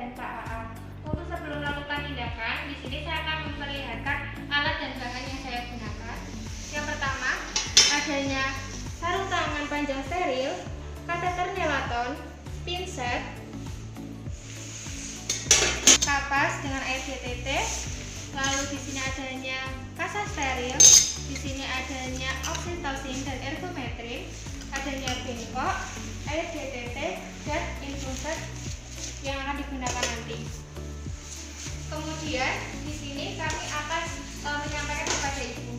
dan KAA. Untuk sebelum melakukan tindakan, di sini saya akan memperlihatkan alat dan bahan yang saya gunakan. Yang pertama, adanya sarung tangan panjang steril, kateter nelaton, pinset, kapas dengan air DTT. Lalu di sini adanya kasa steril, di sini adanya oksitosin dan ergometrin, adanya bengkok, air DTT, dan infuser yang akan digunakan nanti. Kemudian di sini kami akan menyampaikan kepada Ibu.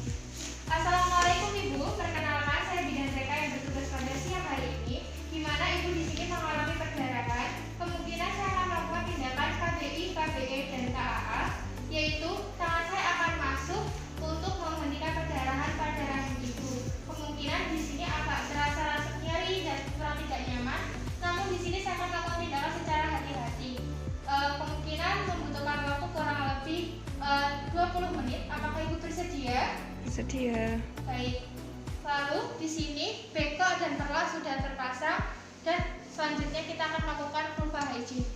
Assalamualaikum Ibu, perkenalkan saya bidan TK yang bertugas pada siang hari ini, di mana Ibu di sini mengalami perdarahan. Kemungkinan saya akan melakukan tindakan KBI, KBE, dan KAA, yaitu tangan saya akan masuk untuk menghentikan perdarahan pada rahim Ibu. Kemungkinan di sini agak terasa nyeri dan kurang tidak nyaman, namun di sini saya akan melakukan tindakan secara hati-hati. Kemungkinan membutuhkan waktu kurang lebih 20 menit. Apakah Ibu bersedia? Bersedia. Baik. Lalu di sini bengkok dan perlak sudah terpasang dan selanjutnya kita akan melakukan vulva hygiene.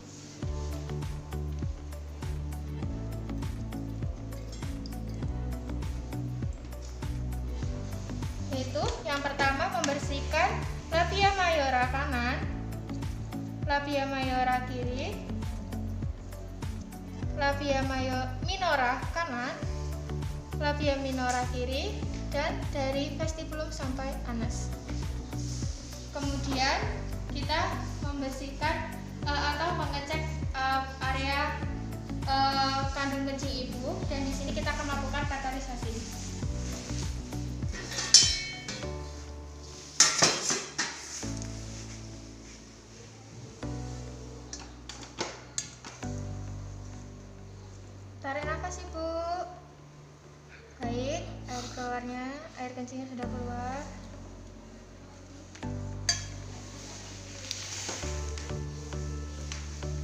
Yaitu yang pertama membersihkan labia mayora kanan, labia mayora kiri, labia minora kanan, labia minora kiri, dan dari vestibulum sampai anus. Kemudian kita membersihkan atau mengecek area kandung kencing ibu, dan di sini kita akan melakukan katarisasi. Tarik nafas Ibu. Baik, air keluarnya, air kencingnya sudah keluar.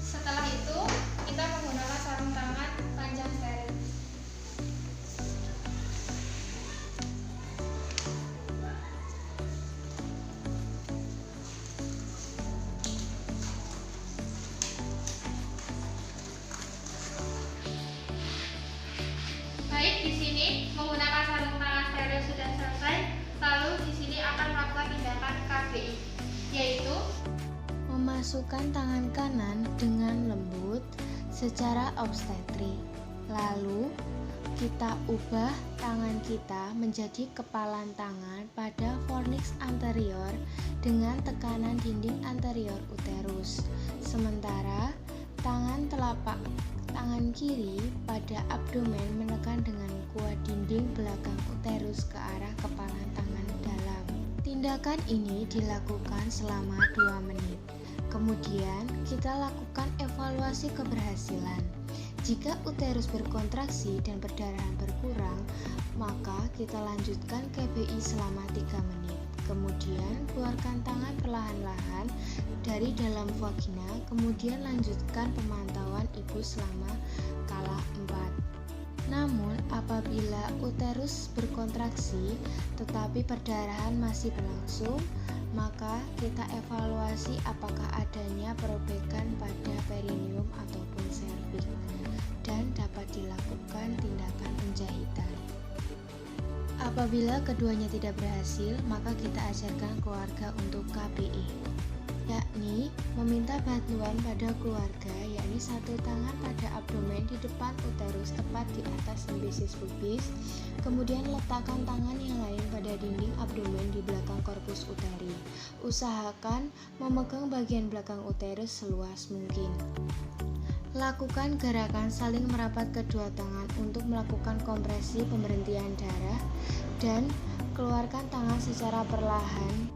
Setelah itu, kita menggunakan sarung tangan panjang steril. Baik, di sini menggunakan sarung tangan steril sudah selesai. Lalu di sini akan melakukan tindakan KBI, yaitu memasukkan tangan kanan dengan lembut secara obstetrik. Lalu kita ubah tangan kita menjadi kepalan tangan pada fornix anterior dengan tekanan dinding anterior uterus. Sementara tangan telapak tangan kiri pada abdomen menekan dengan kuat dinding belakang uterus ke arah kepalan tangan dalam. Tindakan ini dilakukan selama 2 menit. Kemudian kita lakukan evaluasi keberhasilan. Jika uterus berkontraksi dan perdarahan berkurang, maka kita lanjutkan KBI selama 3 menit. Kemudian keluarkan tangan perlahan-lahan dari dalam vagina, kemudian lanjutkan pemantauan ibu selama kala 4. Namun apabila uterus berkontraksi tetapi perdarahan masih berlangsung, maka kita evaluasi apakah adanya perobekan pada perineum ataupun serviks, dan dapat dilakukan tindakan penjahitan. Apabila keduanya tidak berhasil, maka kita ajarkan keluarga untuk KBI, yakni meminta bantuan pada keluarga, yakni satu tangan pada abdomen di depan uterus tepat di atas sembisis pubis, kemudian letakkan tangan yang lain pada dinding abdomen di belakang korpus uteri. Usahakan memegang bagian belakang uterus seluas mungkin. Lakukan gerakan saling merapat kedua tangan untuk melakukan kompresi pemberhentian darah, dan keluarkan tangan secara perlahan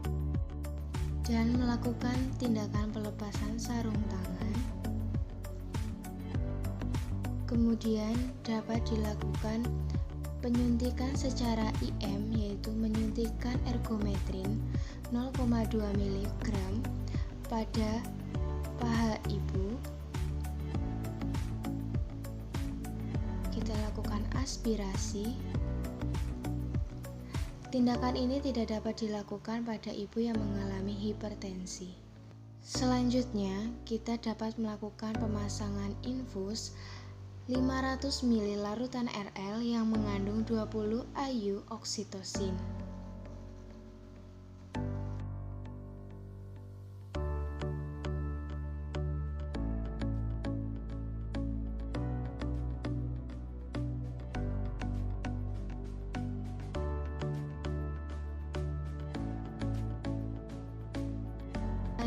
dan melakukan tindakan pelepasan sarung tangan. Kemudian dapat dilakukan penyuntikan secara IM, yaitu menyuntikkan ergometrin 0,2 mg pada paha ibu. Kita lakukan aspirasi. Tindakan ini tidak dapat dilakukan pada ibu yang mengalami hipertensi. Selanjutnya, kita dapat melakukan pemasangan infus 500 ml larutan RL yang mengandung 20 IU oksitosin.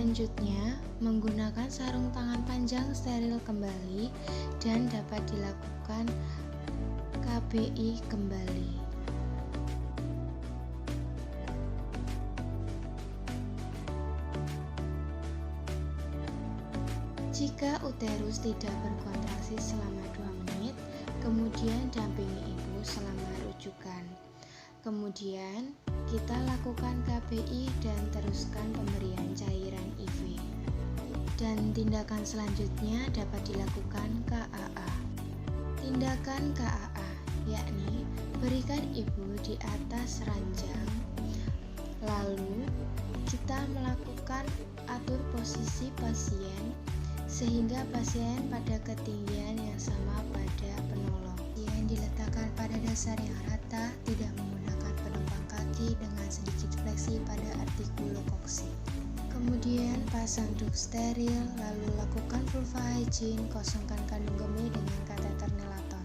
Selanjutnya, menggunakan sarung tangan panjang steril kembali dan dapat dilakukan KBI kembali. Jika uterus tidak berkontraksi selama 2 menit, kemudian dampingi ibu selama rujukan. Kemudian, kita lakukan KBI dan teruskan pemberian cairan IV. Dan tindakan selanjutnya dapat dilakukan KAA. Tindakan KAA yakni berikan ibu di atas ranjang. Lalu, kita melakukan atur posisi pasien sehingga pasien pada ketinggian yang sama pada penolong. Yang diletakkan pada dasar yang rata, tidak menggunakan penopang kaki dengan sedikit fleksi pada artikulokoksi. Kemudian pasang duk steril, lalu lakukan vulva hygiene, kosongkan kandung kemih dengan kateter nelaton.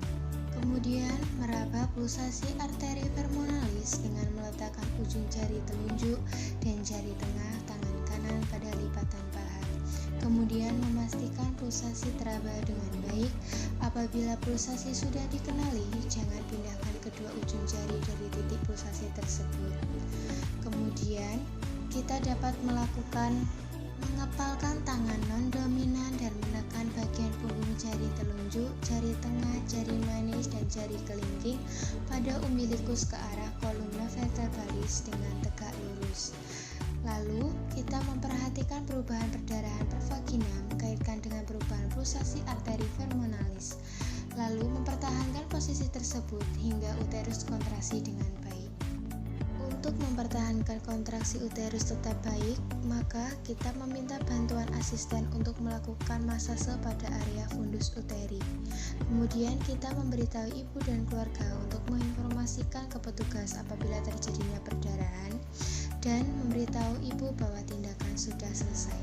Kemudian meraba pulsasi arteri vermonalis dengan meletakkan ujung jari telunjuk dan jari tengah tangan kanan pada lipatan paha. Kemudian memastikan pulsasi teraba dengan baik. Apabila pulsasi sudah dikenali, jangan pindahkan kedua ujung jari dari titik pulsasi tersebut. Kemudian kita dapat melakukan mengepalkan tangan non-dominan dan menekan bagian punggung jari telunjuk, jari tengah, jari manis, dan jari kelingking pada umbilikus ke arah kolumna vertebralis dengan tegak lurus. Lalu, kita memperhatikan perubahan perdarahan per vaginam, kaitkan dengan perubahan pulsasi arteri vermonalis. Lalu, mempertahankan posisi tersebut hingga uterus kontraksi dengan baik. Untuk mempertahankan kontraksi uterus tetap baik, maka kita meminta bantuan asisten untuk melakukan masase pada area fundus uteri. Kemudian kita memberitahu ibu dan keluarga untuk menginformasikan ke petugas apabila terjadinya perdarahan dan memberitahu ibu bahwa tindakan sudah selesai.